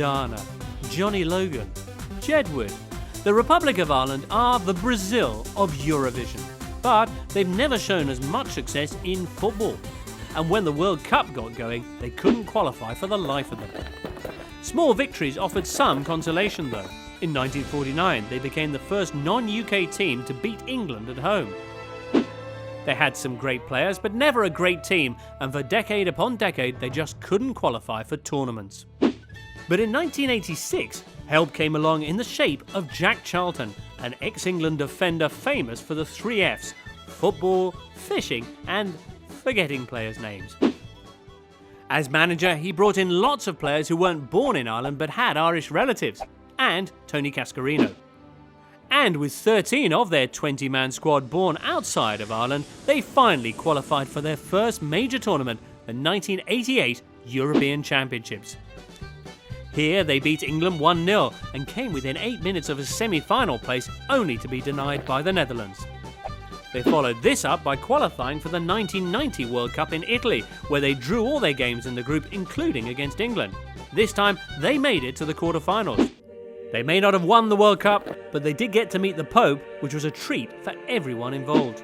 Dana, Johnny Logan, Jedward. The Republic of Ireland are the Brazil of Eurovision, but they've never shown as much success in football. And when the World Cup got going, they couldn't qualify for the life of them. Small victories offered some consolation though. In 1949, they became the first non-UK team to beat England at home. They had some great players, but never a great team, and for decade upon decade, they just couldn't qualify for tournaments. But in 1986, help came along in the shape of Jack Charlton, an ex-England defender famous for the 3 Fs: football, fishing, and forgetting players' names. As manager, he brought in lots of players who weren't born in Ireland but had Irish relatives, and Tony Cascarino. And with 13 of their 20-man squad born outside of Ireland, they finally qualified for their first major tournament, the 1988 European Championships. Here they beat England 1-0 and came within 8 minutes of a semi-final place, only to be denied by the Netherlands. They followed this up by qualifying for the 1990 World Cup in Italy, where they drew all their games in the group, including against England. This time, they made it to the quarter-finals. They may not have won the World Cup, but they did get to meet the Pope, which was a treat for everyone involved.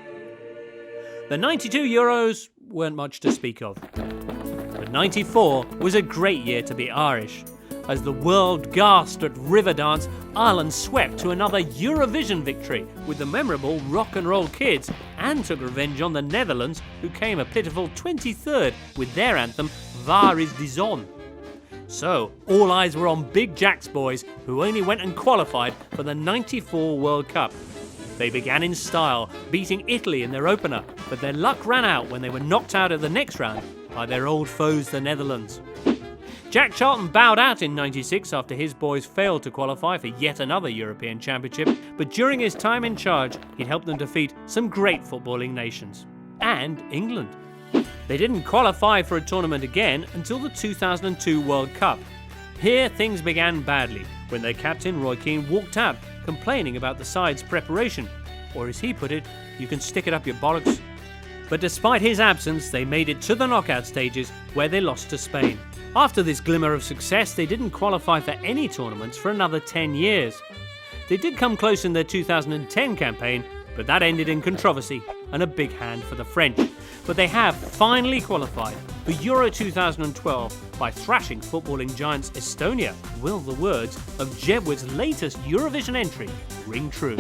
The 92 Euros weren't much to speak of. But 94 was a great year to be Irish. As the world gasped at Riverdance, Ireland swept to another Eurovision victory with the memorable Rock and Roll Kids, and took revenge on the Netherlands, who came a pitiful 23rd with their anthem Waar is die Zon. So, all eyes were on Big Jack's boys, who only went and qualified for the 94 World Cup. They began in style, beating Italy in their opener, but their luck ran out when they were knocked out of the next round by their old foes, the Netherlands. Jack Charlton bowed out in 96 after his boys failed to qualify for yet another European Championship, but during his time in charge, he'd helped them defeat some great footballing nations. And England. They didn't qualify for a tournament again until the 2002 World Cup. Here things began badly when their captain Roy Keane walked out complaining about the side's preparation, or as he put it, "You can stick it up your bollocks." But despite his absence, they made it to the knockout stages, where they lost to Spain. After this glimmer of success, they didn't qualify for any tournaments for another 10 years. They did come close in their 2010 campaign, but that ended in controversy and a big hand for the French. But they have finally qualified for Euro 2012 by thrashing footballing giants Estonia. Will the words of Jedward's latest Eurovision entry ring true?